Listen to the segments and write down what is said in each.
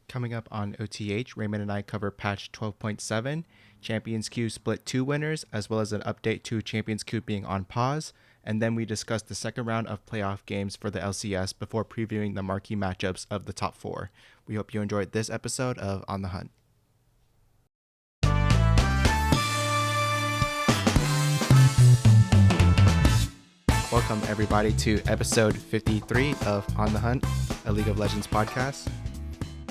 Coming up on OTH, Raymond and I cover patch 12.7, Champions Queue split 2 winners, as well as an update to Champions Queue being on pause. And then we discuss the second round of playoff games for the LCS before previewing the marquee matchups of the top 4. We hope you enjoyed this episode of On the Hunt. Welcome, everybody, to episode 53 of On the Hunt, a League of Legends podcast.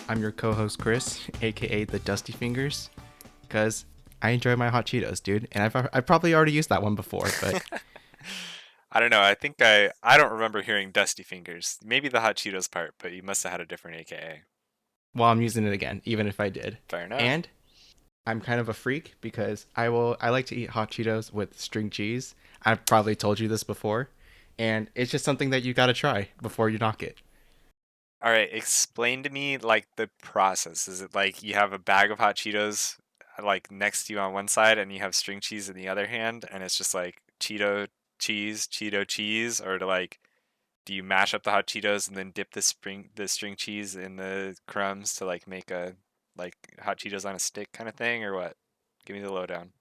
I'm your co-host, Chris, aka the Dusty Fingers, because I enjoy my hot Cheetos, dude. And I've probably already used that one before, but I don't know. I think I don't remember hearing Dusty Fingers. Maybe the hot Cheetos part, but you must have had a different AKA. well, I'm using it again, even if I did. Fair enough. And I'm kind of a freak because I like to eat hot Cheetos with string cheese. I've probably told you this before, and it's just something that you gotta try before you knock it. All right, explain to me like the process. Is it like you have a bag of hot Cheetos like next to you on one side and you have string cheese in the other hand and it's just like Cheeto cheese, or do you mash up the hot Cheetos and then dip the string cheese in the crumbs to like make a like hot Cheetos on a stick kind of thing, or what? Give me the lowdown.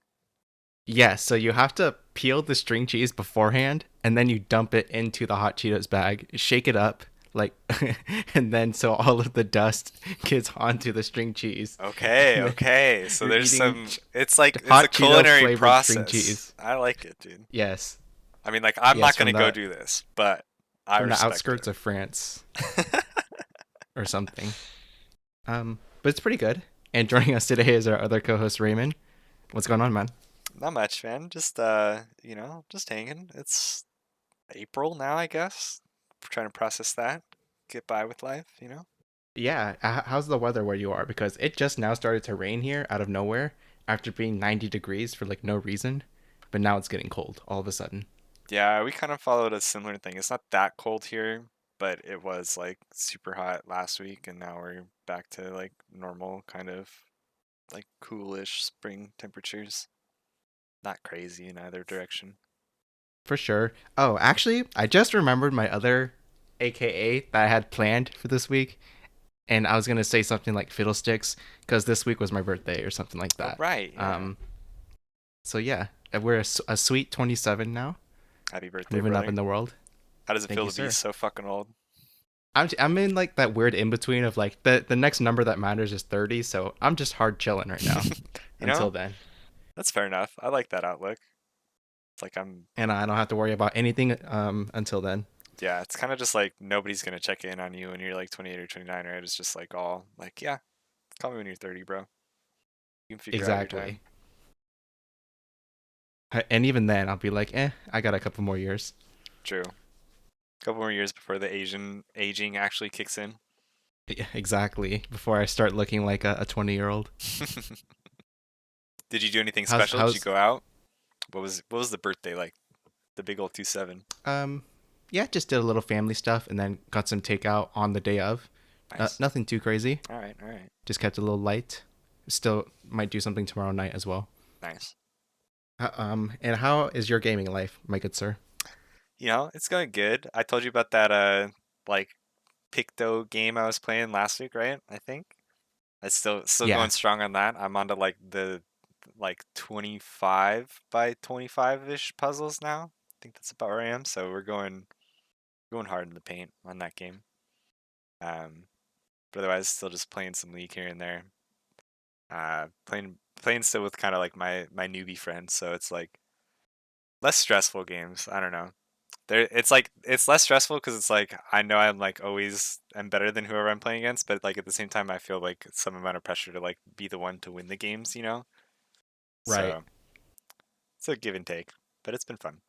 Yes, so you have to peel the string cheese beforehand, and then you dump it into the hot Cheetos bag, shake it up, like, and then so all of the dust gets onto the string cheese. Okay, And then okay. So you're there's eating some it's like it's a hot Cheeto culinary flavored string process. cheese. I like it, dude. Yes, I mean, like I'm yes, not gonna go do this, but I from the respect outskirts of France or something. But it's pretty good. And joining us today is our other co-host Raymond. What's going on, man? Not much, man. Just just hanging. It's April now, I guess. Trying to process that, get by with life. Yeah, how's the weather where you are? Because it just now started to rain here out of nowhere after being 90 degrees for like no reason. But now it's getting cold all of a sudden. Yeah, we kind of followed a similar thing. It's not that cold here, but it was like super hot last week, and now we're back to like normal kind of like coolish spring temperatures. Not crazy in either direction. For sure. Oh, actually, I just remembered my other AKA that I had planned for this week. And I was going to say something like Fiddlesticks because this week was my birthday or something like Oh, that. right, yeah. Um, so yeah, we're a sweet 27 now, Happy birthday, moving up brother. in the world. How does it Thank feel you, to be sir. so fucking old? I'm in like that weird in between of like the next number that matters is 30, so I'm just hard chilling right now You until know, then, that's fair enough. I like that outlook. It's like and I don't have to worry about anything until then. yeah, it's kind of just like nobody's gonna check in on you when you're like 28 or 29, right? It's just like all like, yeah, call me when you're 30, bro. You can figure out your time. Exactly. And even then, I'll be like, I got a couple more years. True. A couple more years before the Asian aging actually kicks in. Yeah, exactly. Before I start looking like a 20-year-old. Did you do anything How's special? Did you how's go out? What was the birthday like? The big old 27. um yeah, just did a little family stuff and then got some takeout on the day of. Nice. Nothing too crazy. All right, all right. Just kept it a little light. Still might do something tomorrow night as well. Nice. And how is your gaming life, my good sir? It's going good. I told you about that like Picto game I was playing last week, right? I think. I still Yeah, going strong on that. I'm on to like the like 25 by 25-ish puzzles now. I think that's about where I am. So we're going hard in the paint on that game. Um, but otherwise, still just playing some League here and there. Playing still with kind of like my newbie friends. So it's like less stressful games. I don't know. It's like it's less stressful because it's like I know I'm like always I'm better than whoever I'm playing against, but like at the same time I feel like some amount of pressure to like be the one to win the games. right. So it's a give and take, but it's been fun.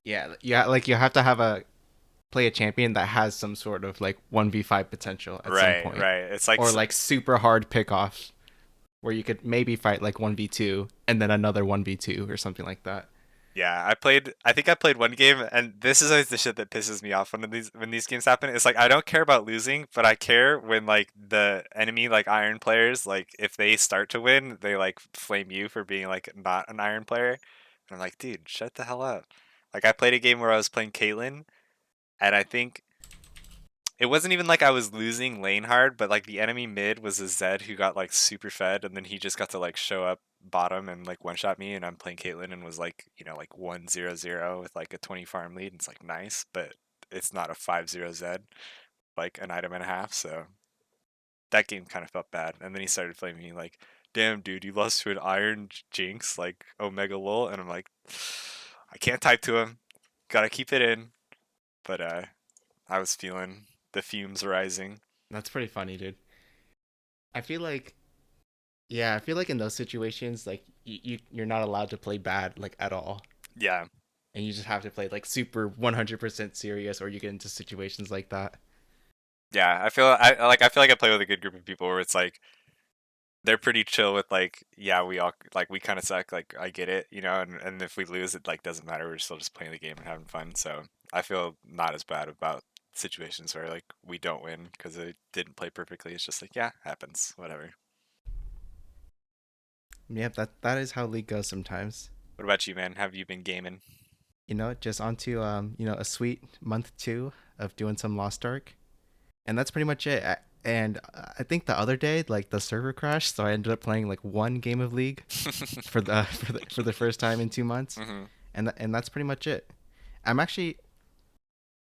Yeah, yeah. Like you have to have a play a champion that has some sort of like 1v5 potential at some Right, point, right. It's like or like super hard pickoffs where you could maybe fight like 1v2 and then another 1v2 or something like that. yeah, I think I played one game, and this is always the shit that pisses me off when these games happen. It's like I don't care about losing, but I care when like the enemy like iron players, like if they start to win, they like flame you for being like not an iron player. And I'm like, dude, shut the hell up. Like I played a game where I was playing Caitlyn, and I think it wasn't even like I was losing lane hard, but like the enemy mid was a Zed who got like super fed, and then he just got to like show up bottom and like one shot me, and I'm playing Caitlyn and was like, like 1-0-0 with like a 20 farm lead, and it's like nice, but it's not a 5-0 Zed, like an item and a half, so that game kind of felt bad. And then he started flaming me like, damn dude, you lost to an Iron Jinx, like Omega lol, and I'm like, I can't type to him, gotta keep it in, but I was feeling the fumes rising. That's pretty funny, dude. I feel like yeah, I feel like in those situations, like you're not allowed to play bad like at all, Yeah, and you just have to play like super 100% serious, or you get into situations like that. yeah. I feel like I play with a good group of people where it's like they're pretty chill with like, yeah, we all like we kind of suck. Like I get it, and if we lose, it like doesn't matter. We're still just playing the game and having fun. So I feel not as bad about situations where like we don't win because it didn't play perfectly. It's just like, yeah, happens, whatever. Yep, that is how league goes sometimes. What about you, man? Have you been gaming? Just onto a sweet month two of doing some Lost Ark, and that's pretty much it. And I think the other day, like the server crashed, so I ended up playing like one game of League for the for the first time in 2 months, Hmm. and that's pretty much it. I'm actually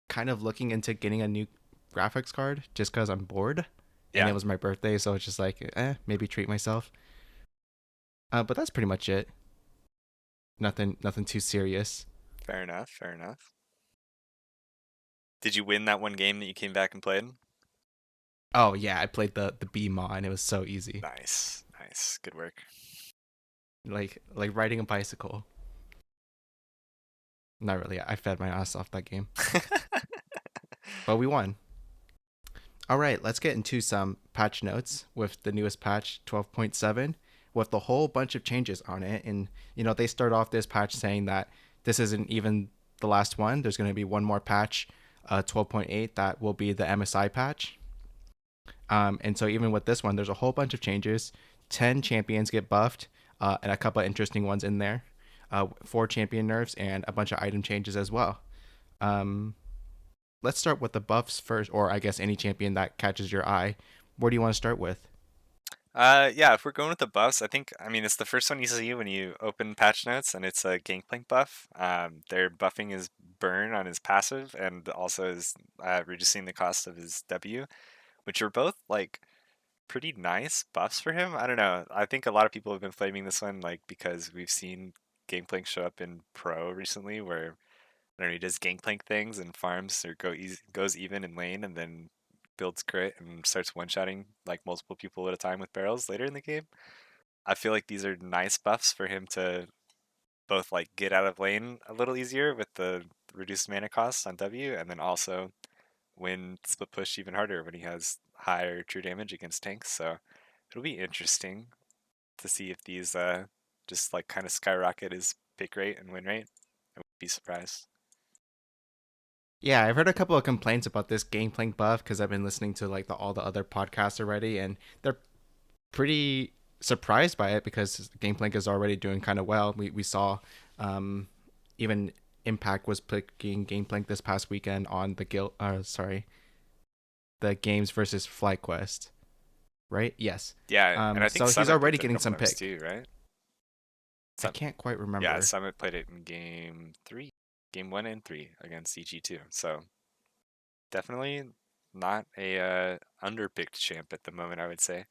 kind of looking into getting a new graphics card just because I'm bored, and Yeah, it was my birthday, so it's just like, maybe treat myself. But that's pretty much it. Nothing too serious. fair enough. Fair enough. Did you win that one game that you came back and played? Oh yeah, I played the B Maw and it was so easy. Nice, nice, good work. Like riding a bicycle. Not really. I fed my ass off that game, but we won. All right, let's get into some patch notes with the newest patch 12.7 with a whole bunch of changes on it. And they start off this patch saying that this isn't even the last one. There's going to be one more patch, 12.8, that will be the MSI patch. And so even with this one, there's a whole bunch of changes. 10 champions get buffed, and a couple of interesting ones in there. 4 champion nerfs and a bunch of item changes as well. Um, let's start with the buffs first, or I guess any champion that catches your eye. Where do you want to start with? Yeah, if we're going with the buffs, I mean, it's the first one you see when you open patch notes, and it's a Gangplank buff. They're buffing his burn on his passive, and also is reducing the cost of his W, which are both like pretty nice buffs for him. I don't know. I think a lot of people have been flaming this one, like because we've seen Gangplank show up in Pro recently, where I don't know, he does Gangplank things and farms or goes even in lane, and then builds crit and starts one-shotting like multiple people at a time with barrels later in the game. I feel like these are nice buffs for him to both like get out of lane a little easier with the reduced mana costs on W, and then also win split push even harder when he has higher true damage against tanks. So it'll be interesting to see if these just like kind of skyrocket his pick rate and win rate. I would be surprised. Yeah, I've heard a couple of complaints about this Gangplank buff because I've been listening to like all the other podcasts already, and they're pretty surprised by it because Gangplank is already doing kind of well. We saw um, even Impact was picking Gangplank this past weekend on the the games versus FlyQuest, right? Yes. Yeah, and I think So he's Summit already picked it a getting couple some times pick. too, right? I Some, can't quite yeah, remember. Summit played it in game three, game 1 and 3 against EG2. So definitely not a underpicked champ at the moment, I would say.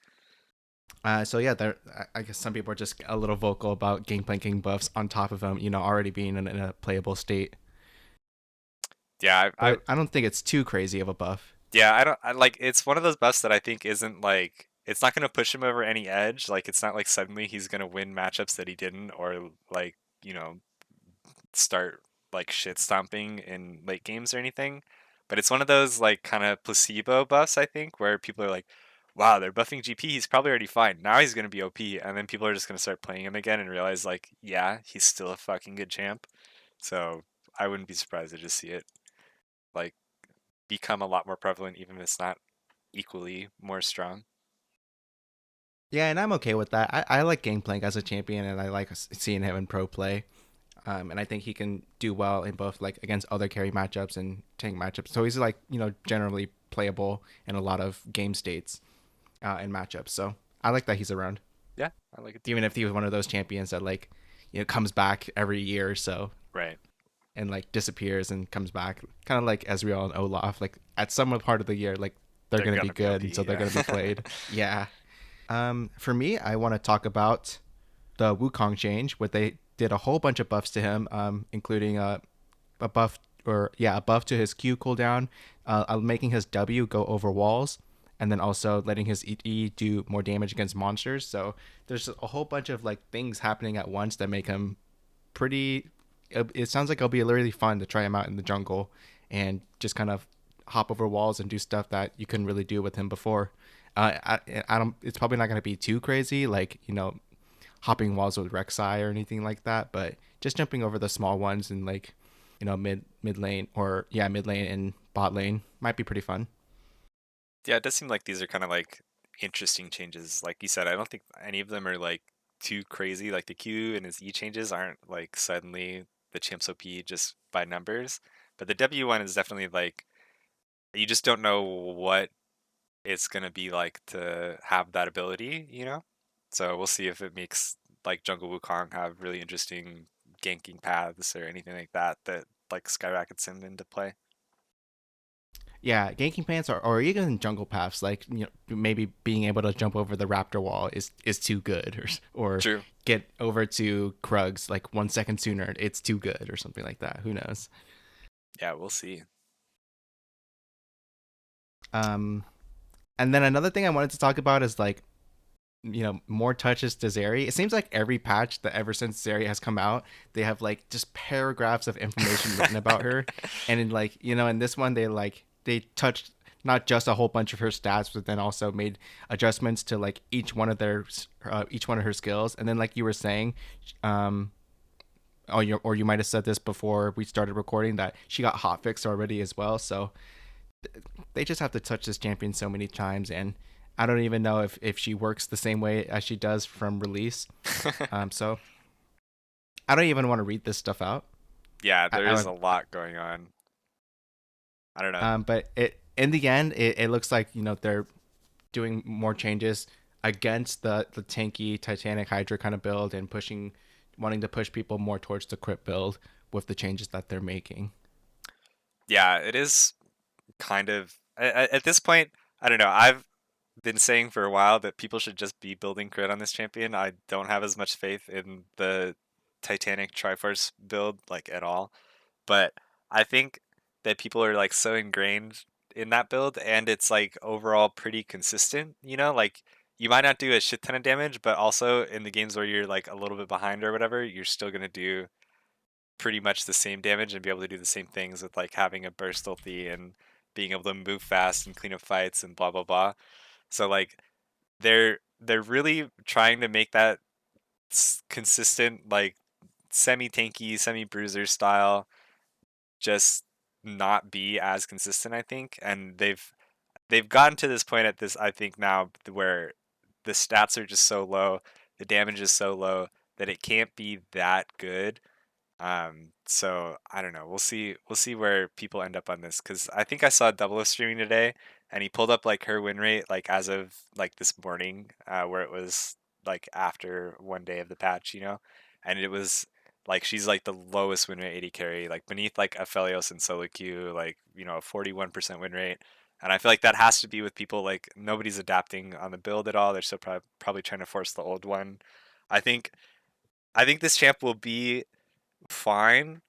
So yeah, I guess some people are just a little vocal about Gangplanking buffs on top of him, already being in a playable state. Yeah, But I don't think it's too crazy of a buff. yeah, I don't I like it's one of those buffs that I think isn't like it's not gonna push him over any edge. Like it's not like suddenly he's gonna win matchups that he didn't, or like, start like shit stomping in late games or anything. But it's one of those like kind of placebo buffs, I think, where people are like, wow, they're buffing GP, he's probably already fine. Now he's gonna be OP, and then people are just gonna start playing him again and realize like, yeah, he's still a fucking good champ. So I wouldn't be surprised to just see it like become a lot more prevalent, even if it's not equally more strong. Yeah, and I'm okay with that. I like Gangplank as a champion, and I like seeing him in pro play. And I think he can do well in both like against other carry matchups and tank matchups. So he's like generally playable in a lot of game states and matchups. So I like that he's around, Yeah, I like it too. even if he was one of those champions that like comes back every year or so Right. and like disappears and comes back, kind of like Ezreal and Olaf. Like at some part of the year, like they're They're gonna be gonna be good, and OP. so they're Yeah. gonna be played. Yeah. For me, I want to talk about the Wukong change, where they did a whole bunch of buffs to him, including a buff a buff to his Q cooldown, making his W go over walls, and then also letting his E do more damage against monsters. So there's a whole bunch of like things happening at once that make him pretty. It sounds like it'll be really fun to try him out in the jungle and just kind of hop over walls and do stuff that you couldn't really do with him before. I don't. It's probably not going to be too crazy, like hopping walls with Rek'Sai or anything like that, but just jumping over the small ones and like mid lane or mid lane and bot lane might be pretty fun. Yeah, it does seem like these are kind of like interesting changes. Like you said, I don't think any of them are like too crazy. Like the Q and his E changes aren't like suddenly the champ's OP just by numbers. But the W one is definitely like you just don't know what it's gonna be like to have that ability, you know? So we'll see if it makes like Jungle Wukong have really interesting ganking paths or anything like that that like skyrockets him into play. Yeah, ganking pants or even jungle paths, like maybe being able to jump over the raptor wall is too good, or True. get over to Krugs like 1 second sooner. It's too good, or something like that. Who knows? Yeah, we'll see. Um, and then another thing I wanted to talk about is like more touches to Zeri. It seems like every patch that ever since Zeri has come out, they have like just paragraphs of information written about her, and in like in this one they touched not just a whole bunch of her stats, but then also made adjustments to like each one of her skills, and then like you were saying, um. Or you might have said this before we started recording that she got hotfixed already as well. So they just have to touch this champion so many times, and I don't even know if she works the same way as she does from release. So I don't even want to read this stuff out. Yeah, there is I a lot going on. I don't know. but it in the end, it looks like they're doing more changes against the tanky Titanic Hydra kind of build and wanting to push people more towards the crit build with the changes that they're making. Yeah, it is kind of at this point, I don't know. I've been saying for a while that people should just be building crit on this champion. I don't have as much faith in the Titanic Triforce build like at all. But I think that people are like so ingrained in that build and it's like overall pretty consistent, you know? Like you might not do a shit ton of damage, but also in the games where you're like a little bit behind or whatever, you're still gonna do pretty much the same damage and be able to do the same things with like having a burst ulti and being able to move fast and clean up fights and blah blah blah. So like they're really trying to make that consistent like semi tanky, semi bruiser style just not be as consistent, I think. And they've gotten to this point at this I think now where the stats are just so low, the damage is so low that it can't be that good. So I don't know. We'll see where people end up on this because I think I saw Double O streaming today, and he pulled up like her win rate like as of like this morning, where it was like after 1 day of the patch, and it was like she's like the lowest win rate AD carry, like beneath like Aphelios and solo queue, like a 41% win rate. And I feel like that has to be with people like nobody's adapting on the build at all. They're still probably trying to force the old one. I think I think this champ will be fine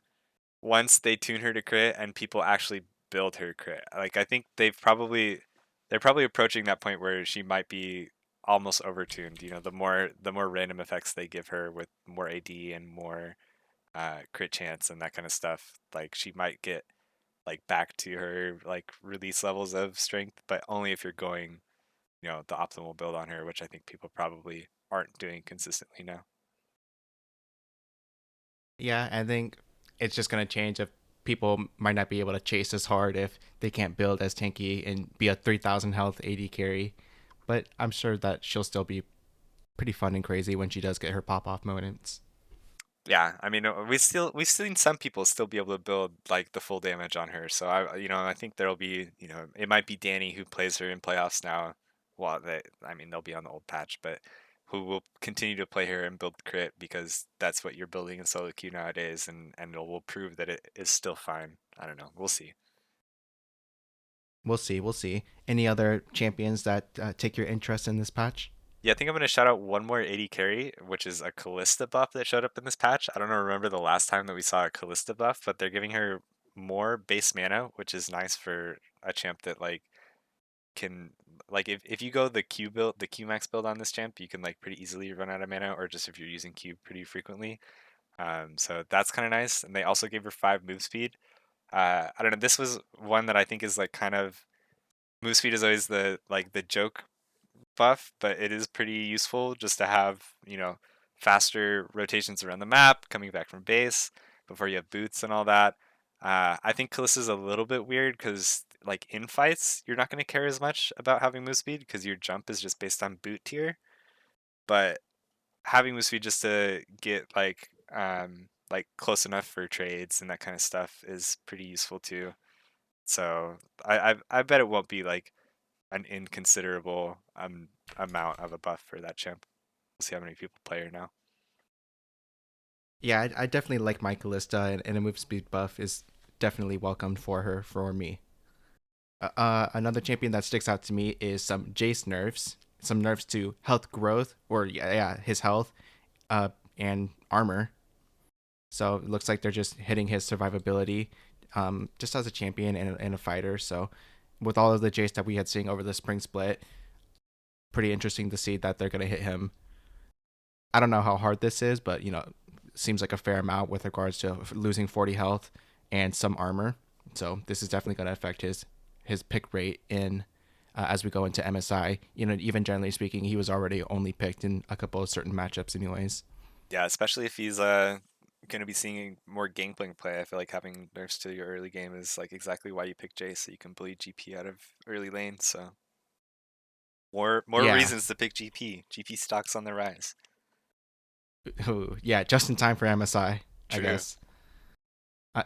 once they tune her to crit and people actually build her crit. Like I think they're probably approaching that point where she might be almost overtuned. The more random effects they give her with more AD and more crit chance and that kind of stuff, like she might get like back to her like release levels of strength, but only if you're going, the optimal build on her, which I think people probably aren't doing consistently now. Yeah, I think it's just gonna change if people might not be able to chase as hard if they can't build as tanky and be a 3,000 health AD carry. But I'm sure that she'll still be pretty fun and crazy when she does get her pop off moments. Yeah, I mean, we've seen some people still be able to build like the full damage on her. So I think there'll be, it might be Danny who plays her in playoffs now. Well, I mean, they'll be on the old patch, but who will continue to play her and build crit because that's what you're building in solo queue nowadays, and it will prove that it is still fine. I don't know. We'll see. We'll see. We'll see. Any other champions that take your interest in this patch? Yeah, I think I'm gonna shout out one more 80 carry, which is a Callista buff that showed up in this patch. I don't remember the last time that we saw a Callista buff, but they're giving her more base mana, which is nice for a champ that like can like if you go the Q build, the Q max build on this champ, you can like pretty easily run out of mana, or just if you're using Q pretty frequently. So that's kind of nice. And they also gave her 5 move speed. I don't know. This was one that I think is like kind of move speed is always the joke buff, but it is pretty useful just to have, faster rotations around the map, coming back from base before you have boots and all that. I think Kallista's a little bit weird because, like, in fights, you're not going to care as much about having move speed because your jump is just based on boot tier. But having move speed just to get like close enough for trades and that kind of stuff is pretty useful too. So I bet it won't be like an inconsiderable amount of a buff for that champ. We'll see how many people play her now. Yeah, I definitely like my Callista, and a move speed buff is definitely welcomed for her for me. Another champion that sticks out to me is some Jace nerfs, some nerfs to health growth, or yeah, his health, and armor. So it looks like they're just hitting his survivability, just as a champion and a fighter. So with all of the Jace that we had seen over the spring split, pretty interesting to see that they're going to hit him. I don't know how hard this is, but seems like a fair amount with regards to losing 40 health and some armor. So this is definitely going to affect his pick rate in as we go into MSI. Even generally speaking, he was already only picked in a couple of certain matchups, anyways. Yeah, especially if he's going to be seeing more gangplank play. I feel like having nerfs to your early game is like exactly why you pick Jace, so you can bleed GP out of early lane. So more Yeah, reasons to pick GP. GP stocks on the rise. yeah, just in time for MSI, I True. guess.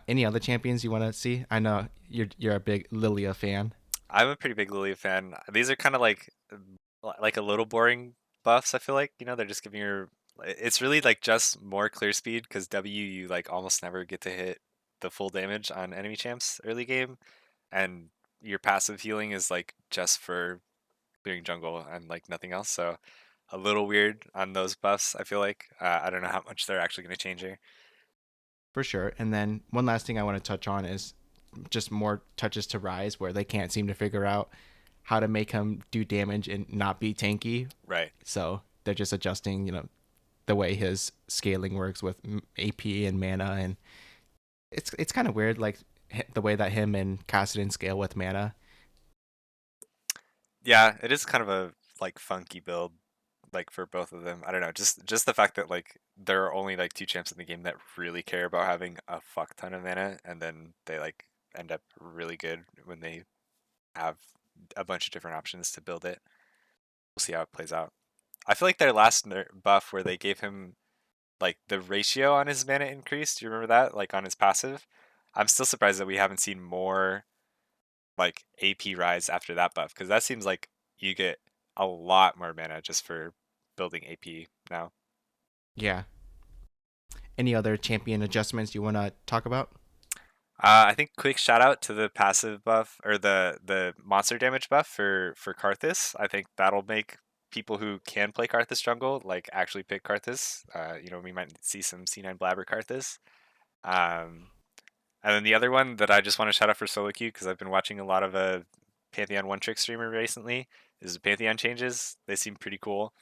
Any other champions you want to see? I know you're a big Lilia fan. I'm a pretty big Lilia fan. These are kind of like a little boring buffs. I feel like they're just giving her. It's really like just more clear speed because W you like almost never get to hit the full damage on enemy champs early game, and your passive healing is like just for clearing jungle and like nothing else. So a little weird on those buffs. I feel like I don't know how much they're actually going to change here. For sure. And then one last thing I want to touch on is just more touches to Rise, where they can't seem to figure out how to make him do damage and not be tanky. Right. So they're just adjusting, the way his scaling works with AP and mana, and it's kind of weird, like the way that him and Kassadin scale with mana. Yeah, it is kind of a like funky build like for both of them. I don't know, just the fact that like there are only like 2 champs in the game that really care about having a fuck ton of mana, and then they like end up really good when they have a bunch of different options to build it. We'll see how it plays out. I feel like their last buff where they gave him like the ratio on his mana increased. Do you remember that? Like on his passive. I'm still surprised that we haven't seen more like AP rise after that buff because that seems like you get a lot more mana just for building AP now. Yeah. Any other champion adjustments you want to talk about? I think quick shout out to the passive buff or the monster damage buff for Karthus. I think that'll make people who can play Karthus jungle like actually pick Karthus. We might see some C9 Blabber Karthus. Um, and then the other one that I just want to shout out for solo queue because I've been watching a lot of a Pantheon one trick streamer recently is the Pantheon changes. They seem pretty cool.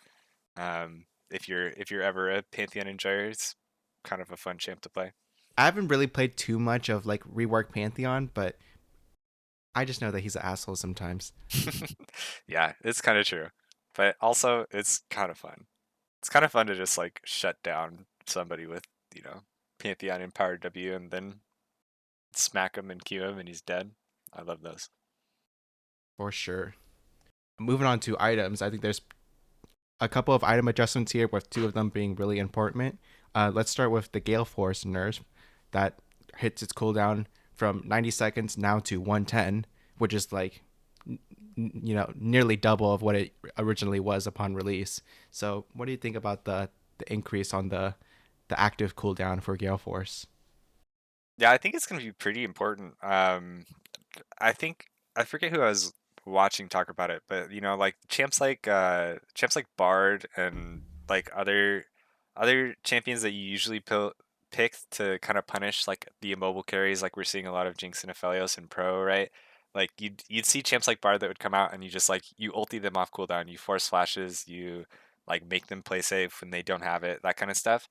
If you're ever a Pantheon enjoyer, it's kind of a fun champ to play. I haven't really played too much of like rework Pantheon, but I just know that he's an asshole sometimes. Yeah, it's kind of true. But also, it's kind of fun. It's kind of fun to just like shut down somebody with, you know, Pantheon empowered W and then smack him and Q him and he's dead. I love those. For sure. Moving on to items, I think there's a couple of item adjustments here, with two of them being really important. Let's start with the Gale Force nerf that hits its cooldown from 90 seconds now to 110, which is like nearly double of what it originally was upon release. So, what do you think about the increase on the active cooldown for Gale Force? Yeah, I think it's going to be pretty important. I think I forget who I was watching talk about it, but like champs like Bard and like other champions that you usually pick to kind of punish like the immobile carries, like we're seeing a lot of Jinx and Aphelios in Pro, right? Like you'd see champs like Bard that would come out and you just like you ulti them off cooldown, you force flashes, you like make them play safe when they don't have it, that kind of stuff.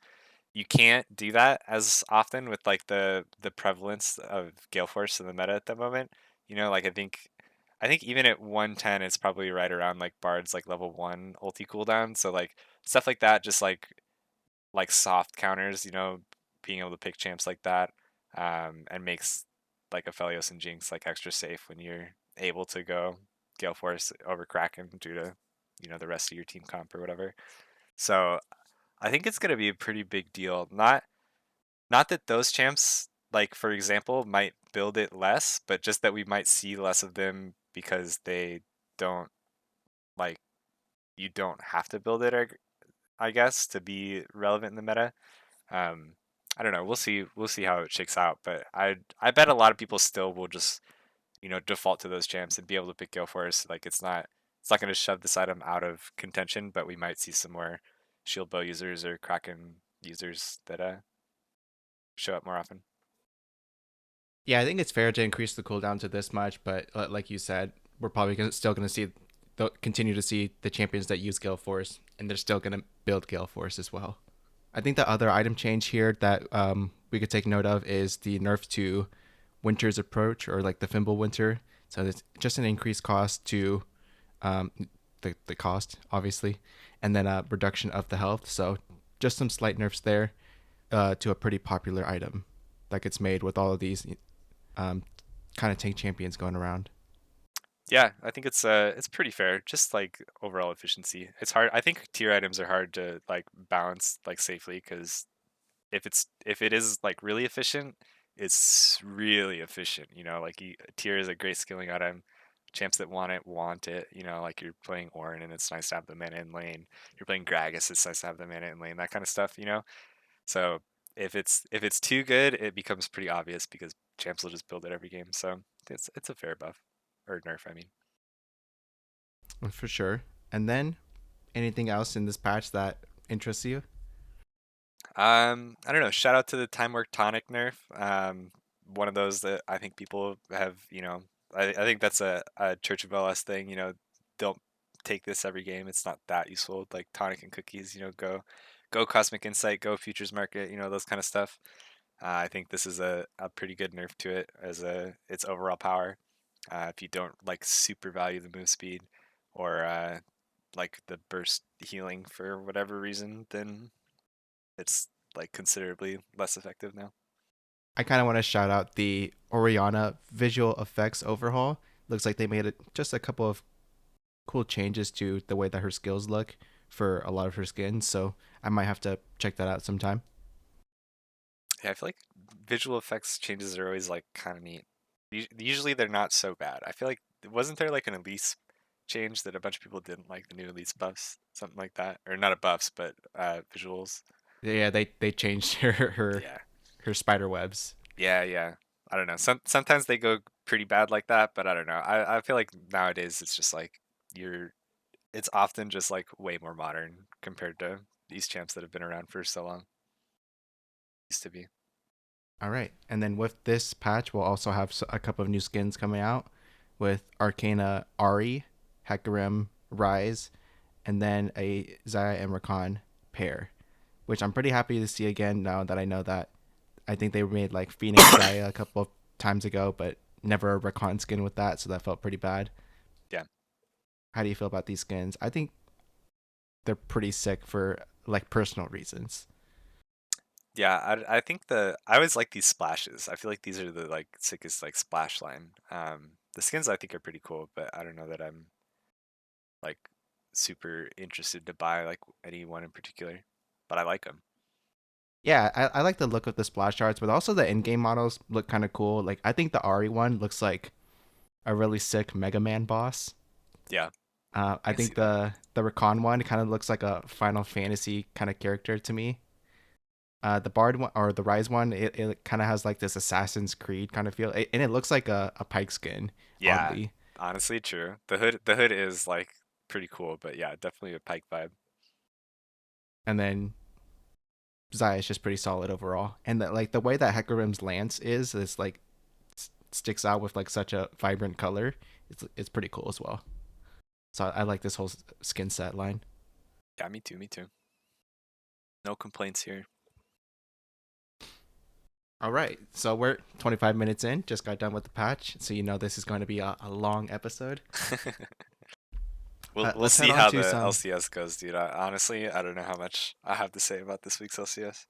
You can't do that as often with like the prevalence of Gale Force in the meta at the moment. Like I think even at 110 it's probably right around like Bard's like level 1 ulti cooldown. So like stuff like that, just like soft counters, being able to pick champs like that, and makes like Aphelios and Jinx like extra safe when you're able to go Gale Force over Kraken due to the rest of your team comp or whatever. So I think it's gonna be a pretty big deal. Not that those champs, like for example, might build it less, but just that we might see less of them because they don't like you don't have to build it, I guess, to be relevant in the meta. Um, I don't know. We'll see. We'll see how it shakes out. But I bet a lot of people still will just default to those champs and be able to pick Gale Force. Like it's not going to shove this item out of contention, but we might see some more Shield Bow users or Kraken users that show up more often. Yeah, I think it's fair to increase the cooldown to this much, but like you said, we're probably still going to see continue to see the champions that use Gale Force, and they're still going to build Gale Force as well. I think the other item change here that we could take note of is the nerf to Winter's Approach, or like the Fimble Winter. So it's just an increased cost to um, the cost, obviously, and then a reduction of the health. So just some slight nerfs there to a pretty popular item that gets made with all of these um, kind of tank champions going around. Yeah, I think it's pretty fair. Just like overall efficiency. It's hard. I think tier items are hard to like balance like safely because if it is like really efficient, it's really efficient. Like tier is a great skilling item. Champs that want it. Like you're playing Ornn and it's nice to have the mana in lane. You're playing Gragas, it's nice to have the mana in lane. That kind of stuff. So if it's too good, it becomes pretty obvious because champs will just build it every game. So it's a fair buff or nerf. I mean. For sure. And then anything else in this patch that interests you? I don't know. Shout out to the Time Work Tonic nerf. One of those that I think people have, I think that's a Church of LS thing. Don't take this every game. It's not that useful. Like Tonic and Cookies, go Cosmic Insight, go Futures Market, those kind of stuff. I think this is a pretty good nerf to it as its overall power. If you don't like super value the move speed or like the burst healing for whatever reason, then it's like considerably less effective now. I kind of want to shout out the Oriana visual effects overhaul. Looks like they made just a couple of cool changes to the way that her skills look for a lot of her skins. So I might have to check that out sometime. Yeah, I feel like visual effects changes are always like kind of neat. Usually they're not so bad. I feel like wasn't there like an Elise change that a bunch of people didn't like the new Elise buffs, something like that, or not a buffs but visuals. Yeah, they changed Yeah, her spider webs. yeah. I don't know. Sometimes they go pretty bad like that, but I don't know. I feel like nowadays it's just like you're. It's often just like way more modern compared to these champs that have been around for so long. Used to be. All right, and then with this patch, we'll also have a couple of new skins coming out with Arcana Ari, Hecarim Rise, and then a Zaya and Rakan pair, which I'm pretty happy to see again now that I know that I think they made like Phoenix Zaya a couple of times ago, but never a Rakan skin with that, so that felt pretty bad. Yeah. How do you feel about these skins? I think they're pretty sick for like personal reasons. Yeah, I think I always like these splashes. I feel like these are the like sickest like splash line. The skins I think are pretty cool, but I don't know that I'm like super interested to buy like any one in particular. But I like them. Yeah, I like the look of the splash arts, but also the in-game models look kind of cool. Like I think the Ari one looks like a really sick Mega Man boss. Yeah, I I can see think that. the Rakan one kind of looks like a Final Fantasy kind of character to me. The Bard one or the Rise one, it kind of has like this Assassin's Creed kind of feel, and it looks like a pike skin, Yeah, oddly. honestly, true. The hood is like pretty cool, but yeah, definitely a Pike vibe. And then Zaya is just pretty solid overall, and like the way that Hecarim's lance is like sticks out with like such a vibrant color. It's pretty cool as well. So I like this whole skin set line. Yeah, me too, me too. No complaints here. All right, so we're 25 minutes in. Just got done with the patch, so you know this is going to be a long episode. We'll Let's head see on how to the some. LCS goes, dude. Honestly, I don't know how much I have to say about this week's LCS.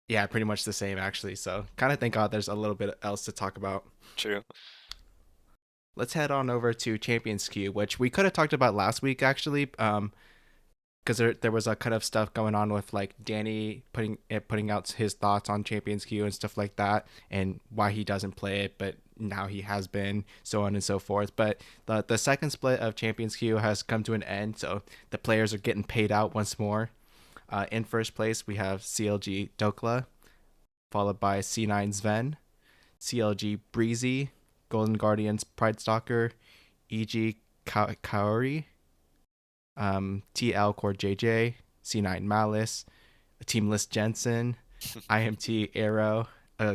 Yeah, pretty much the same actually. So kind of thank God there's a little bit else to talk about. True. Let's head on over to Champions Queue, which we could have talked about last week actually. Because there was a kind of stuff going on with like Danny putting out his thoughts on Champions Queue and stuff like that, and why he doesn't play it, but now he has been, so on and so forth. But the second split of Champions Queue has come to an end, so the players are getting paid out once more. In first place, we have CLG Dokla, followed by C9 Sven, CLG Breezy, Golden Guardians Pride Stalker, EG Kaori, TL Core JJ, C9 Malice, Teamless Jensen, IMT Arrow,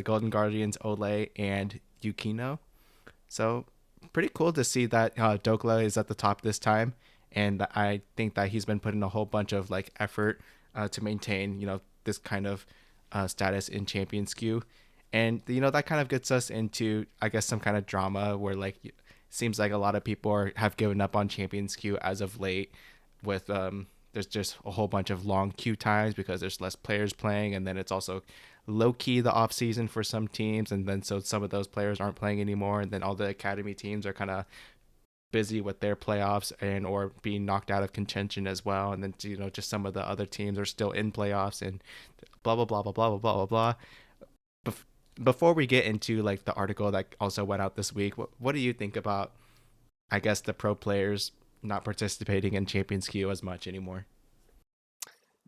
Golden Guardians Ole, and Yukino. So pretty cool to see that Dokla is at the top this time, and I think that he's been putting a whole bunch of like effort to maintain this kind of status in Champions Queue, and that kind of gets us into I guess some kind of drama where like it seems like a lot of people have given up on Champions Queue as of late, with there's just a whole bunch of long queue times because there's less players playing, and then it's also low key the off season for some teams, and then so some of those players aren't playing anymore, and then all the academy teams are kind of busy with their playoffs and or being knocked out of contention as well, and then just some of the other teams are still in playoffs and blah blah blah blah blah blah blah blah. Before we get into like the article that also went out this week, what do you think about I guess the pro players not participating in Champions Queue as much anymore?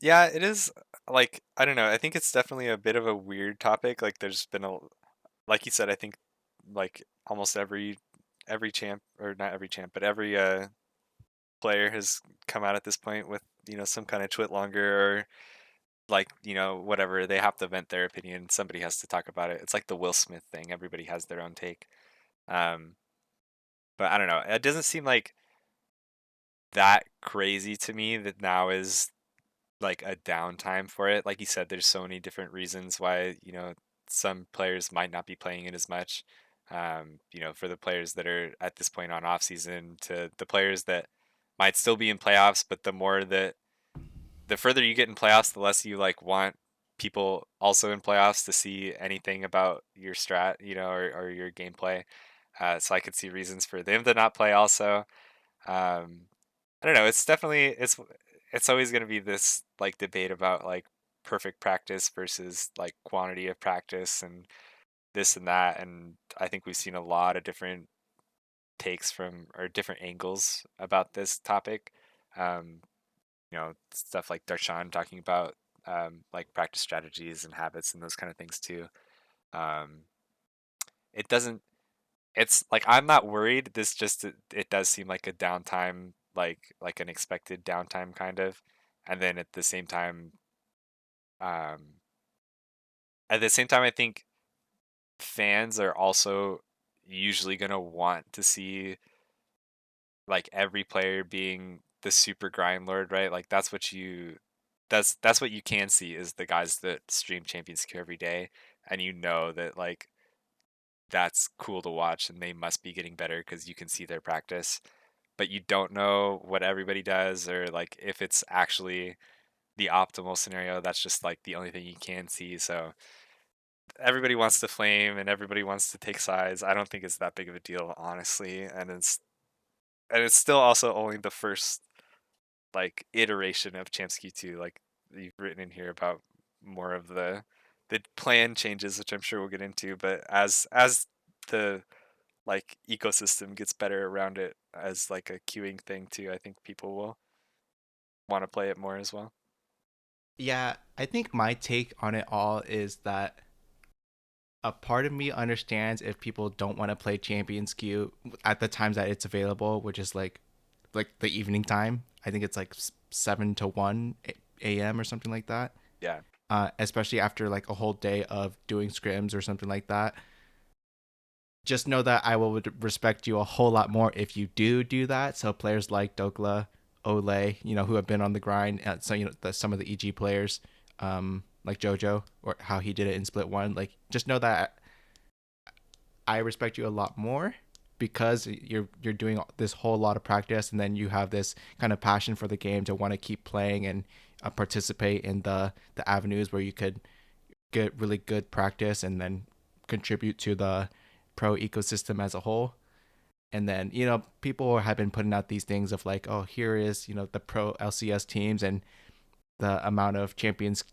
Yeah, it is like I don't know. I think it's definitely a bit of a weird topic. Like there's been a like you said, I think like almost every champ or not every champ, but every player has come out at this point with, some kind of twit longer or like, whatever. They have to vent their opinion. Somebody has to talk about it. It's like the Will Smith thing. Everybody has their own take. Um, but I don't know. It doesn't seem like that crazy to me that now is like a downtime for it. Like you said, there's so many different reasons why, some players might not be playing it as much. For the players that are at this point on off season to the players that might still be in playoffs, but the further you get in playoffs, the less you like want people also in playoffs to see anything about your strat, or your gameplay. So I could see reasons for them to not play also. Um, I don't know. It's definitely it's always going to be this like debate about like perfect practice versus like quantity of practice and this and that. And I think we've seen a lot of different takes from or different angles about this topic. Um, stuff like Darshan talking about like practice strategies and habits and those kind of things too. Um, it doesn't. It's like I'm not worried. This just it does seem like a downtime, like an expected downtime kind of, and then um, at the same time, I think fans are also usually gonna want to see like every player being the super grind lord, right? Like that's what you can see is the guys that stream Champions Queue every day, and that like that's cool to watch, and they must be getting better because you can see their practice, but you don't know what everybody does or like if it's actually the optimal scenario. That's just like the only thing you can see. So everybody wants to flame and everybody wants to take sides. I don't think it's that big of a deal, honestly, and it's still also only the first like iteration of Champs Q2, like you've written in here about more of the plan changes, which I'm sure we'll get into. But as the like ecosystem gets better around it as like a queuing thing too, I think people will want to play it more as well. Yeah, I think my take on it all is that a part of me understands if people don't want to play Champions Queue at the times that it's available, which is like the evening time. I think it's like 7 to 1 a.m. or something like that. Yeah. Especially after like a whole day of doing scrims or something like that. Just know that I will respect you a whole lot more if you do that. So players like Dokla, Ole, who have been on the grind. So some of the EG players, like JoJo, or how he did it in Split One. Like just know that I respect you a lot more because you're doing this whole lot of practice, and then you have this kind of passion for the game to want to keep playing and participate in the avenues where you could get really good practice and then contribute to the pro ecosystem as a whole. And then people have been putting out these things of like, oh, here is the pro LCS teams and the amount of champions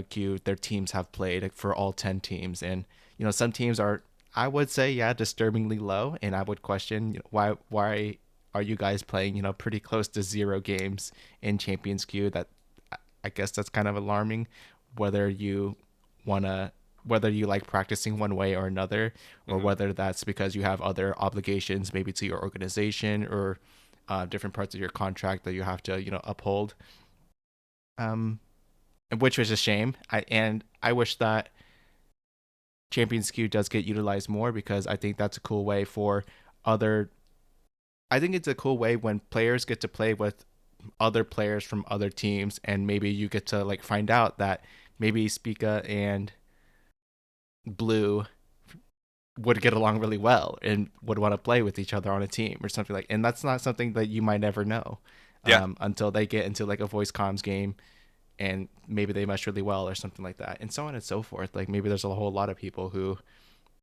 queue their teams have played for all 10 teams. And some teams are, I would say, yeah, disturbingly low, and I would question why are you guys playing pretty close to 0 games in champions queue. That I guess that's kind of alarming, whether you want to whether you like practicing one way or another, or Hmm. whether that's because you have other obligations maybe to your organization or different parts of your contract that you have to uphold, um which was a shame. I wish that Champions Queue does get utilized more, because I think that's a cool way for other. I think it's a cool way when players get to play with other players from other teams, and maybe you get to like find out that maybe Spica and Blue would get along really well and would want to play with each other on a team or something like. And that's not something that you might ever know Yeah. until they get into like a voice comms game, and maybe they mesh really well or something like that, and so on and so forth. Like maybe there's a whole lot of people who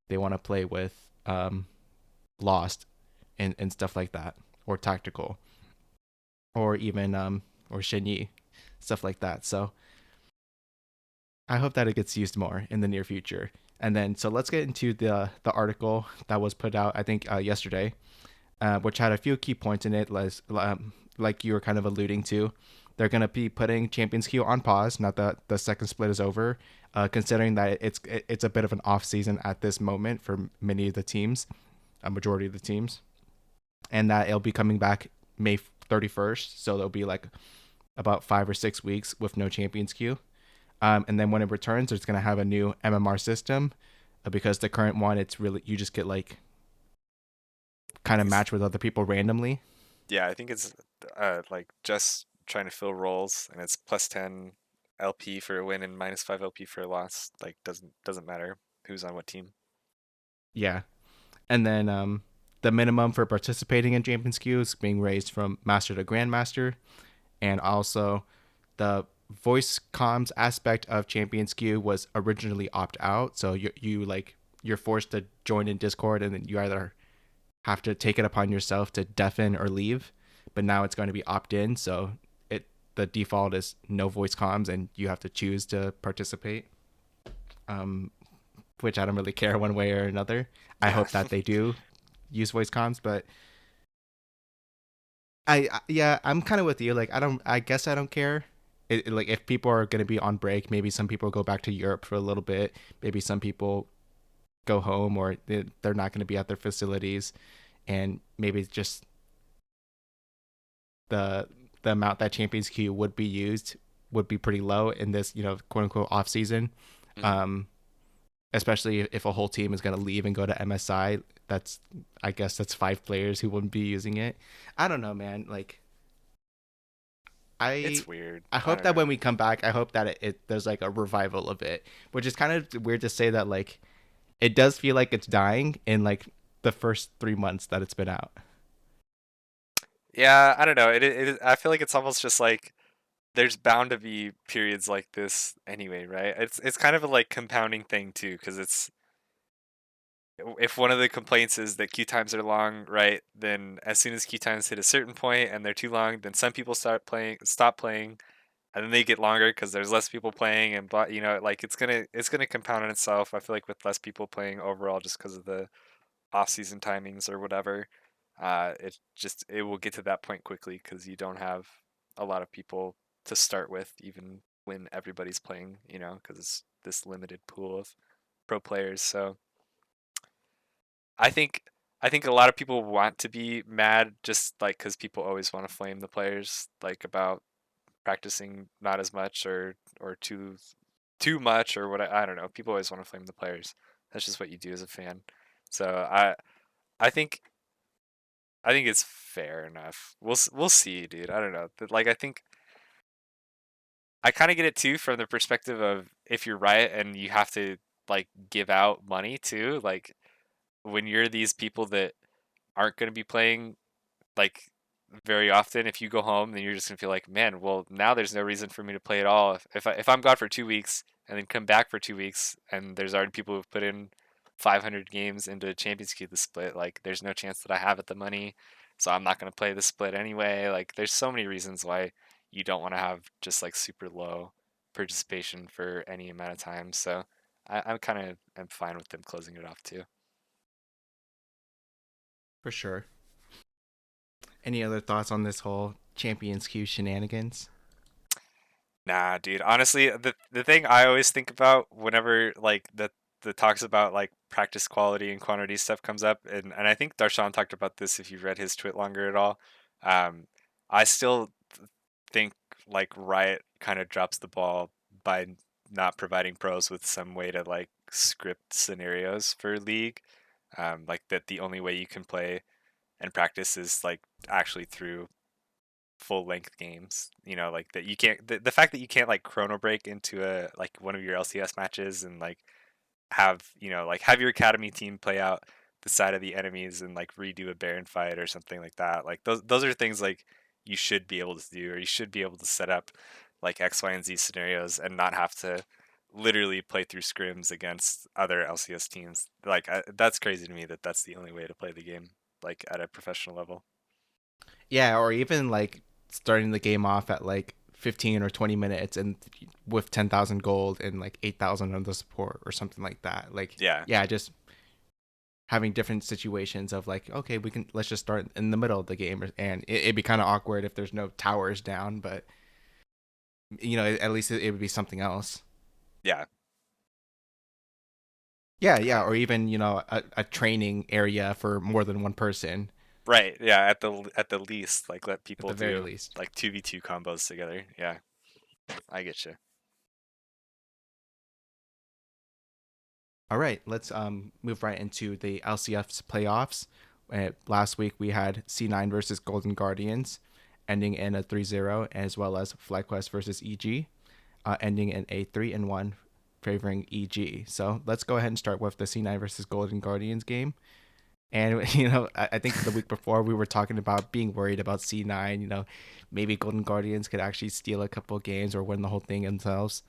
they want to play with Lost and stuff like that, or Tactical, or even or Shenyi, stuff like that. So I hope that it gets used more in the near future. And then so let's get into the article that was put out, I think, yesterday, which had a few key points in it, like you were kind of alluding to. They're going to be putting Champions Queue on pause now that the second split is over, considering that it's a bit of an off season at this moment for many of the teams, a majority of the teams, and that it'll be coming back May 31st. So there'll be like about 5 or 6 weeks with no Champions Queue. And then when it returns, it's going to have a new MMR system, because the current one, it's really, you just get like I kind of think it's match with other people randomly. yeah, I think it's like just trying to fill roles, and it's +10 LP for a win and -5 LP for a loss. Like doesn't matter who's on what team. Yeah. And then the minimum for participating in Champions Queue is being raised from Master to Grandmaster. And also, the voice comms aspect of Champions Queue was originally opt out. So you're forced to join in Discord, and then you either have to take it upon yourself to deafen or leave. But now it's going to be opt in, so the default is no voice comms, and you have to choose to participate. Um, which I don't really care one way or another. I Yeah. hope that they do use voice comms, but yeah, I'm kind of with you. Like I guess I don't care. Like if people are gonna be on break, maybe some people go back to Europe for a little bit. Maybe some people go home, or they're not gonna be at their facilities, and maybe it's just the the amount that Champions Queue would be used would be pretty low in this quote unquote off season. Mhm. Um, Especially if a whole team is going to leave and go to MSI. That's, I guess that's 5 players who wouldn't be using it. I don't know, man. Like I It's weird. I I hope don't that know. when we come back, I hope that there's like a revival of it, which is kind of weird to say that. Like it does feel like it's dying in like the first 3 months that it's been out. Yeah, I don't know. I feel like it's almost just like there's bound to be periods like this anyway, right? It's kind of a like compounding thing too, because it's if one of the complaints is that queue times are long, right? Then as soon as queue times hit a certain point and they're too long, then some people stop playing, and then they get longer because there's less people playing, and like it's gonna compound on itself. I feel like with less people playing overall, just because of the off-season timings or whatever, it will get to that point quickly because you don't have a lot of people to start with, even when everybody's playing. Because it's this limited pool of pro players. So I think I think a lot of people want to be mad just like because people always want to flame the players like about practicing not as much or too much or what I don't know. People always want to flame the players. That's just what you do as a fan. So I think I think it's fair enough. We'll see, dude. I don't know. Like I think I kind of get it too from the perspective of if you're Riot and you have to like give out money too, like when you're these people that aren't going to be playing like very often, if you go home then you're just gonna feel like, man, well now there's no reason for me to play at all. If I'm gone for 2 weeks and then come back for 2 weeks and there's already people who've put in 500 games into Champions Queue the split, like there's no chance that I have at the money, so I'm not gonna play the split anyway. Like there's so many reasons why you don't want to have just like super low participation for any amount of time. So I'm kind of am fine with them closing it off too. For sure. Any other thoughts on this whole Champions Queue shenanigans? Nah, dude. Honestly, the thing I always think about whenever like the talks about like practice quality and quantity stuff comes up, and I think Darshan talked about this if you read his tweet longer at all. Um, I still think like Riot kind of drops the ball by not providing pros with some way to like script scenarios for League. Like that the only way you can play and practice is like actually through full length games. Like that you can't the fact that you can't like chrono break into a like one of your LCS matches and like have your academy team play out the side of the enemies and like redo a Baron fight or something like that. Like those are things like you should be able to do, or you should be able to set up like X, Y, and Z scenarios and not have to literally play through scrims against other LCS teams. Like that's crazy to me that that's the only way to play the game like at a professional level. Yeah, or even like starting the game off at like 15 or 20 minutes and with 10,000 gold and like 8,000 on the support or something like that. Like, Yeah. yeah, just having different situations of like, okay, let's just start in the middle of the game, and it'd be kind of awkward if there's no towers down, but at least it would be something else. Yeah. Yeah, yeah, Uh, or even a training area for more than one person Right. Yeah. At the least, like let at people the very do least. like 2v2 combos together. Yeah, I get you. All right, let's move right into the LCS playoffs. Last week we had C9 versus Golden Guardians, ending in a 3-0, as well as FlyQuest versus EG, ending in a 3-1, favoring EG. So let's go ahead and start with the C9 versus Golden Guardians game. And I think the week before we were talking about being worried about C9. Maybe Golden Guardians could actually steal a couple of games or win the whole thing themselves.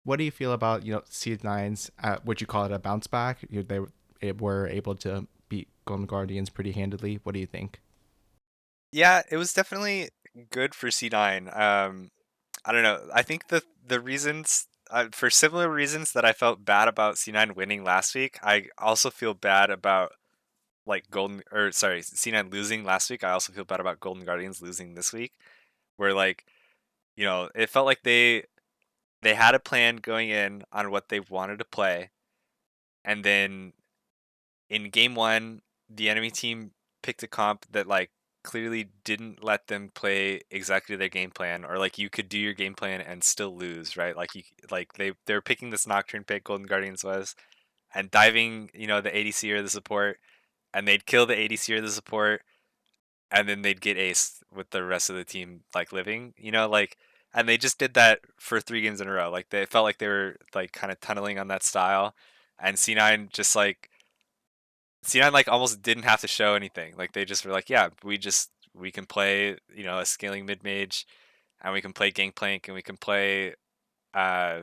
What do you feel about C9's? Would you call it a bounce back? They were able to beat Golden Guardians pretty handedly. What do you think? Yeah, it was definitely good for C9. I don't know. I think the reasons for similar reasons that I felt bad about C9 winning last week, I also feel bad about like Golden or sorry, C9 losing last week. I also feel bad about Golden Guardians losing this week, where like it felt like they had a plan going in on what they wanted to play, and then in game one, the enemy team picked a comp that like clearly didn't let them play exactly their game plan, or like you could do your game plan and still lose, right? Like they're picking this Nocturne pick, Golden Guardians was, and diving, the ADC or the support, and they'd kill the ADC or the support, and then they'd get aced with the rest of the team like living, like. And they just did that for 3 games in a row. Like they felt like they were like kind of tunneling on that style, and C9 just like C9 like almost didn't have to show anything. Like they just were like, yeah, we can play, a scaling mid mage, and we can play Gangplank, and uh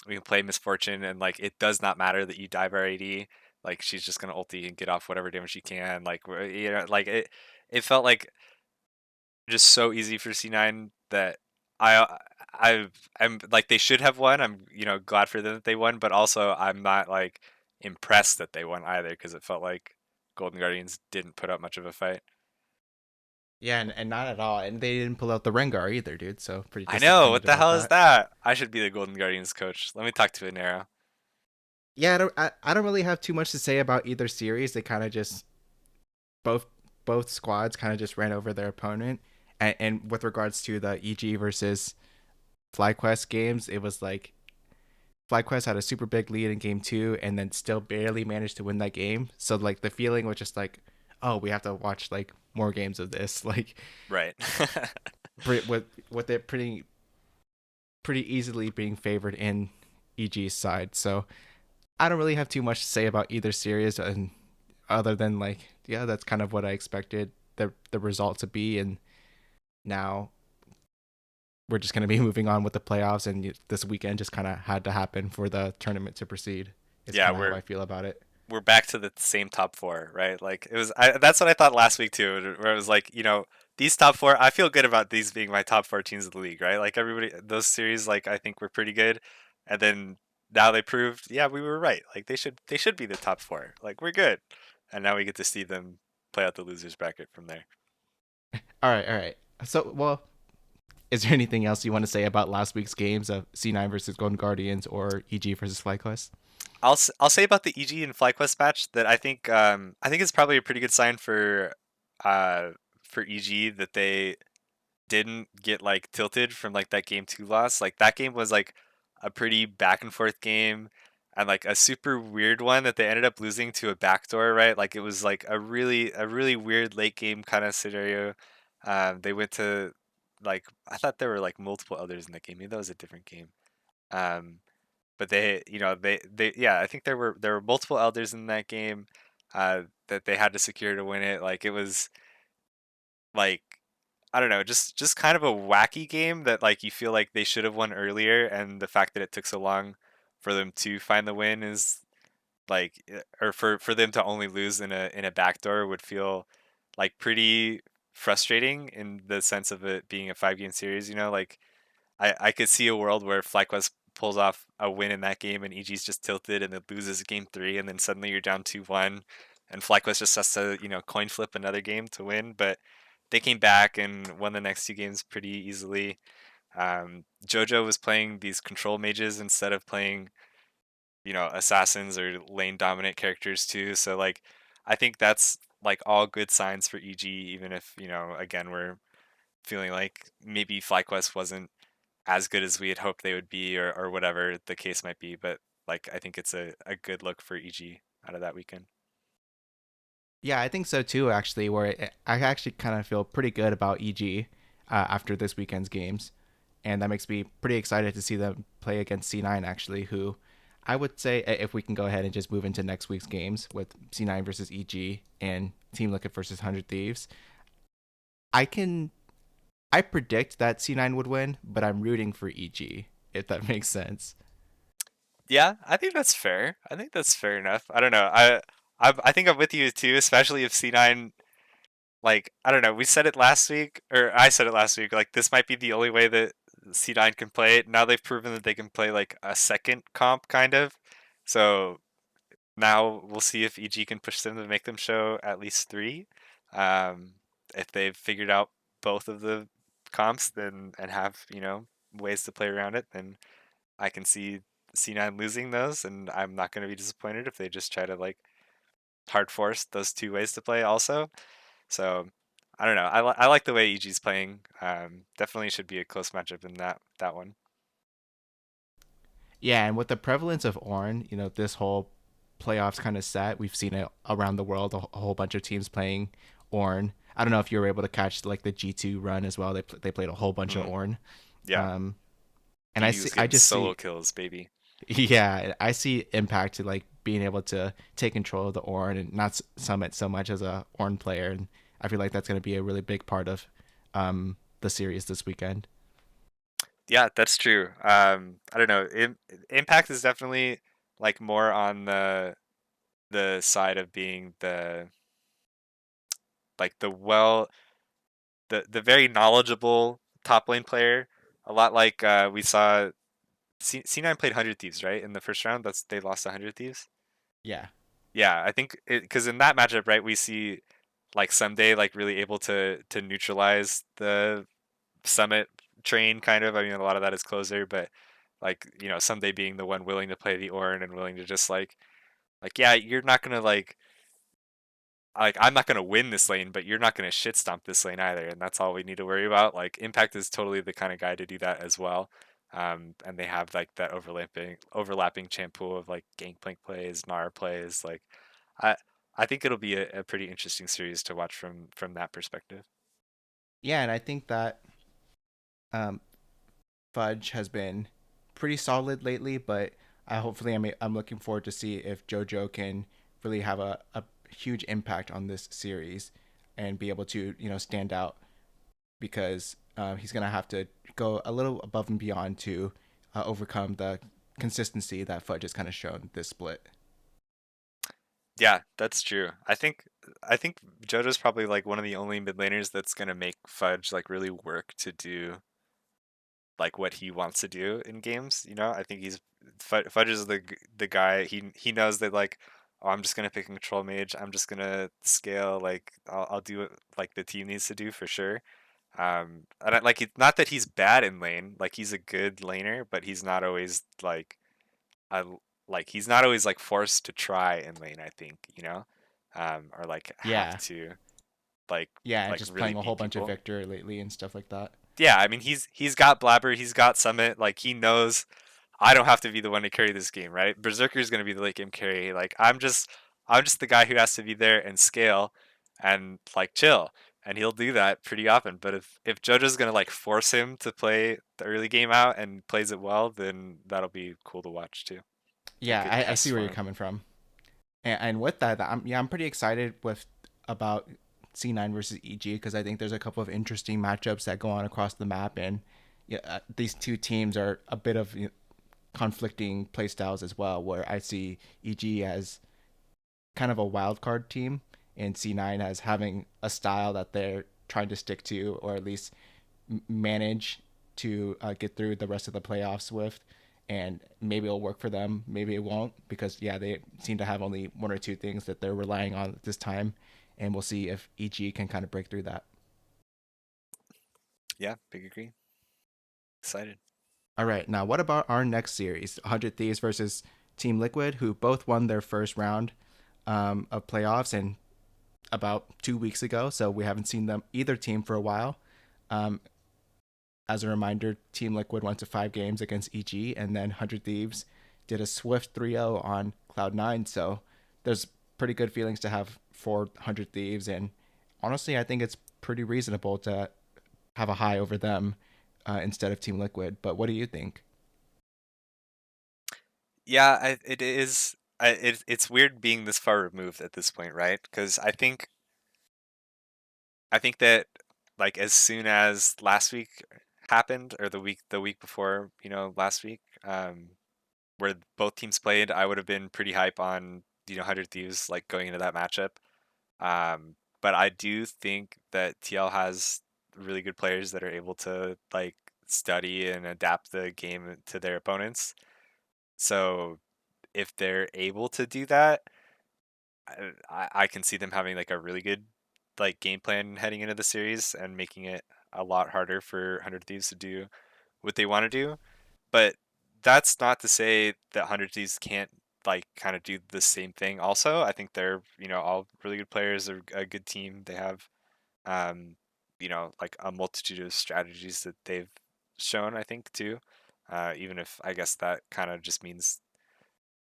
we can play Misfortune, and like it does not matter that you dive our AD. Like she's just gonna ulti and get off whatever damage she can. Like like it felt like just so easy for C9 that I I'm like they should have won. I'm glad for them that they won, but also I'm not like impressed that they won either because it felt like Golden Guardians didn't put up much of a fight. Yeah, and not at all. And they didn't pull out the Rengar either, dude. So pretty I know, disappointed what the about hell is that. that? I should be the Golden Guardians coach. Let me talk to Anero. Yeah, I don't really have too much to say about either series. They kind of just both both squads kind of just ran over their opponent. And with regards to the EG versus FlyQuest games, it was like FlyQuest had a super big lead in game two and then still barely managed to win that game. So like the feeling was just like, oh, we have to watch like more games of this. Like Right. with it pretty easily being favored in EG's side. So I don't really have too much to say about either series, and other than like, yeah, that's kind of what I expected the result to be, and now we're just going to be moving on with the playoffs, and this weekend just kind of had to happen for the tournament to proceed. Is Yeah, kind of how I feel about it. we're back to the same top four, right? Like that's what I thought last week too, where it was like, these top four, I feel good about these being my top four teams of the league, right? Like everybody, those series, like I think were pretty good, and then now they proved, yeah, we were right. Like they should be the top four. Like we're good, and now we get to see them play out the losers bracket from there. All right. So, well, is there anything else you want to say about last week's games of C9 versus Golden Guardians or EG versus FlyQuest? I'll say about the EG and FlyQuest match that I think it's probably a pretty good sign uh for EG that they didn't get like tilted from like that game two loss. Like that game was like a pretty back and forth game and like a super weird one that they ended up losing to a backdoor, right? Like it was like a really weird late game kind of scenario. They went to like I thought there were like multiple others in that game. Maybe that was a different game. Um, but they yeah, I think there were multiple elders in that game that they had to secure to win it. Like it was like I don't know, just kind of a wacky game that like you feel like they should have won earlier, and the fact that it took so long for them to find the win is like, or for them to only lose in a backdoor would feel like pretty frustrating in the sense of it being a 5 game series. Like I could see a world where FlyQuest pulls off a win in that game and EG's just tilted and it loses game three, and then suddenly you're down 2-1, and FlyQuest just has to coin flip another game to win. But they came back and won the next two games pretty easily. Jojo was playing these control mages instead of playing assassins or lane dominant characters too. So like I think that's like all good signs for EG, even if again we're feeling like maybe FlyQuest wasn't as good as we had hoped they would be, or whatever the case might be. But like I think it's a good look for EG out of that weekend. Yeah, I think so too. Actually, I actually kind of feel pretty good about EG after this weekend's games, and that makes me pretty excited to see them play against C9. Actually, who I would say if we can go ahead and just move into next week's games with C9 versus EG and Team Liquid versus 100 Thieves, I can I predict that C9 would win, but I'm rooting for EG if that makes sense. Yeah, I think that's fair. I think that's fair enough. I don't know. I think I'm with you too, especially if C9, like I don't know. We said it last week, or I said it last week. Like this might be the only way that C9 can play it. Now they've proven that they can play like a second comp, kind of. So now we'll see if EG can push them to make them show at least three. Um, if they've figured out both of the comps, then and have ways to play around it, then I can see C9 losing those, and I'm not going to be disappointed if they just try to like hard force those two ways to play also. So I don't know. I like the way EG's playing. Definitely should be a close matchup in that one. Yeah, and with the prevalence of Ornn, this whole playoffs kind of set. We've seen it around the world, a whole bunch of teams playing Ornn. I don't know if you were able to catch like the G2 run as well. They played a whole bunch of Mm, Ornn. yeah, Um, and BB was I getting just solo see, kills, baby. yeah, I see impact to like being able to take control of the Ornn and not summit so much as a Ornn player, and I feel like that's going to be a really big part of the series this weekend. Yeah, that's true. I don't know. Impact is definitely like more on the side of being the like the very knowledgeable top lane player. A lot like we saw C9 played 100 Thieves, right? In the first round, they lost 100 Thieves. Yeah. Yeah, I think because in that matchup, right, we see like someday like really able to neutralize the Summit train kind of. I mean, a lot of that is closer, but like someday being the one willing to play the Ornn and willing to just like yeah, you're not gonna like I'm not gonna win this lane, but you're not gonna shit stomp this lane either, and that's all we need to worry about. Like Impact is totally the kind of guy to do that as well. And they have like that overlapping champ pool of like Gangplank plays, Mara plays. Like I I think it'll be a pretty interesting series to watch from that perspective. Yeah, and I think that um, Fudge has been pretty solid lately, but I'm looking forward to see if JoJo can really have a huge impact on this series and be able to stand out because he's gonna have to go a little above and beyond to overcome the consistency that Fudge has kind of shown this split. Yeah, that's true. I think JoJo's probably like one of the only mid laners that's gonna make Fudge like really work to do like what he wants to do in games. I think Fudge is the guy. He knows that like, oh, I'm just gonna pick a control mage. I'm just gonna scale. Like I'll do what like the team needs to do for sure. And like not that he's bad in lane. Like he's a good laner, but he's not always like I like he's not always like forced to try in lane. I think or like have Yeah, to like yeah, like just really playing a whole beat bunch of people. Victor lately and stuff like that. Yeah, I mean he's got Blabber, he's got Summit, like he knows I don't have to be the one to carry this game, right? Berserker's gonna be the late game carry. Like I'm just the guy who has to be there and scale and like chill. And he'll do that pretty often. But if JoJo's gonna like force him to play the early game out and plays it well, then that'll be cool to watch too. A Yeah, good I test see where for you're him. coming from. And with that, I'm pretty excited with about C9 versus EG because I think there's a couple of interesting matchups that go on across the map, and yeah, these two teams are a bit of conflicting playstyles as well. Where I see EG as kind of a wild card team, and C9 as having a style that they're trying to stick to, or at least manage to get through the rest of the playoffs with. And maybe it'll work for them, maybe it won't, because yeah, they seem to have only one or two things that they're relying on at this time, and we'll see if EG can kind of break through that. Yeah, big agree. Excited. All right, now what about our next series, 100 Thieves versus Team Liquid, who both won their first round of playoffs and about 2 weeks ago, so we haven't seen them either team for a while. Um, as a reminder, Team Liquid went to 5 games against EG, and then 100 Thieves did a swift 3-0 on Cloud9. So there's pretty good feelings to have 400 Thieves, and honestly, I think it's pretty reasonable to have a high over them instead of Team Liquid. But what do you think? Yeah, it is. It's weird being this far removed at this point, right? Because I think that like as soon as last week happened or the week before, last week, where both teams played, I would have been pretty hype on 100 Thieves like going into that matchup. But I do think that TL has really good players that are able to like study and adapt the game to their opponents. So if they're able to do that, I can see them having like a really good like game plan heading into the series and making it a lot harder for 100 Thieves to do what they want to do. But that's not to say that 100 Thieves can't like kind of do the same thing also. I think they're, all really good players, they're a good team. They have like a multitude of strategies that they've shown, I think, too. Even if I guess that kind of just means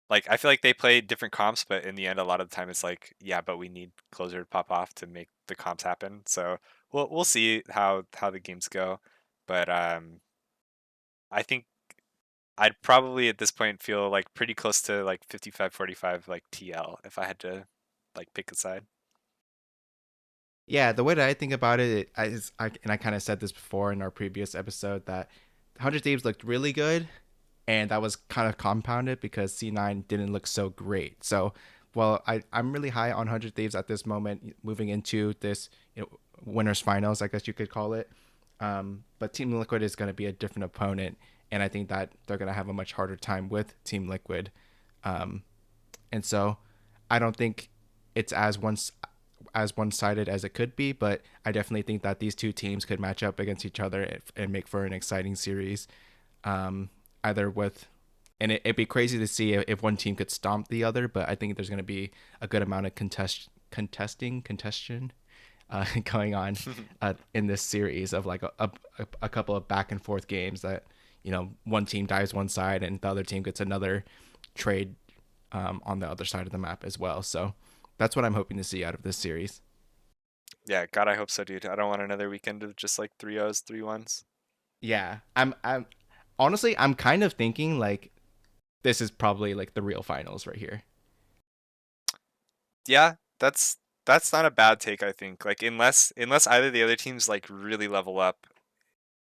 like I feel like they play different comps, but in the end, a lot of the time it's like, yeah, but we need closer to pop off to make the comps happen. So we'll see how the games go, but I think I'd probably at this point feel like pretty close to like 55-45 like TL if I had to like pick a side. Yeah, the way that I think about it, and I kind of said this before in our previous episode, that 100 Thieves looked really good, and that was kind of compounded because C9 didn't look so great. So, well, I'm really high on 100 Thieves at this moment, moving into this winners finals, I guess you could call it. But Team Liquid is going to be a different opponent, and I think that they're going to have a much harder time with Team Liquid. Um, and so I don't think it's as one-sided as it could be, but I definitely think that these two teams could match up against each other and make for an exciting series. Either with, and it'd be crazy to see if one team could stomp the other, but I think there's going to be a good amount of contestation going on in this series of like a couple of back and forth games that, one team dives one side and the other team gets another trade on the other side of the map as well. So that's what I'm hoping to see out of this series. Yeah, God, I hope so, dude. I don't want another weekend of just like 3-0s, 3-1s. Yeah, I'm honestly, I'm kind of thinking like this is probably like the real finals right here. Yeah, that's not a bad take, I think. Like unless either the other teams like really level up,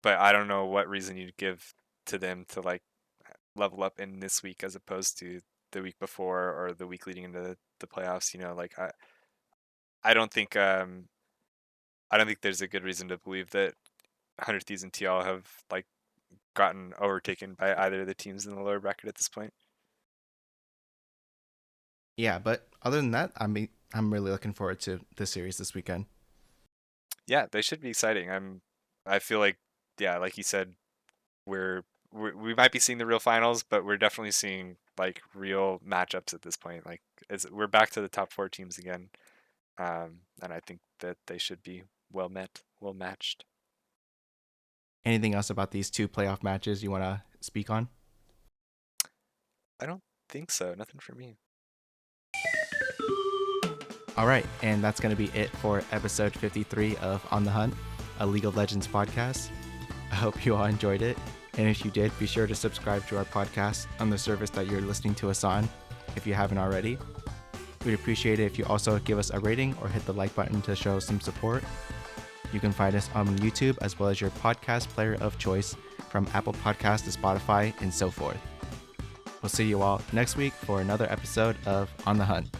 but I don't know what reason you'd give to them to like level up in this week as opposed to the week before or the week leading into the playoffs. Like I I don't think there's a good reason to believe that 100 Thieves and TL have like gotten overtaken by either of the teams in the lower bracket at this point. Yeah, but other than that, I'm really looking forward to the series this weekend. Yeah, they should be exciting. I feel like, yeah, like you said, we might be seeing the real finals, but we're definitely seeing like real matchups at this point. Like we're back to the top four teams again, and I think that they should be well matched. Anything else about these two playoff matches you want to speak on? I don't think so. Nothing for me. All right, and that's going to be it for episode 53 of On the Hunt, a League of Legends podcast. I hope you all enjoyed it. And if you did, be sure to subscribe to our podcast on the service that you're listening to us on if you haven't already. We'd appreciate it if you also give us a rating or hit the like button to show some support. You can find us on YouTube as well as your podcast player of choice, from Apple Podcasts to Spotify and so forth. We'll see you all next week for another episode of On the Hunt.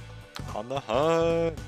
On the hunt.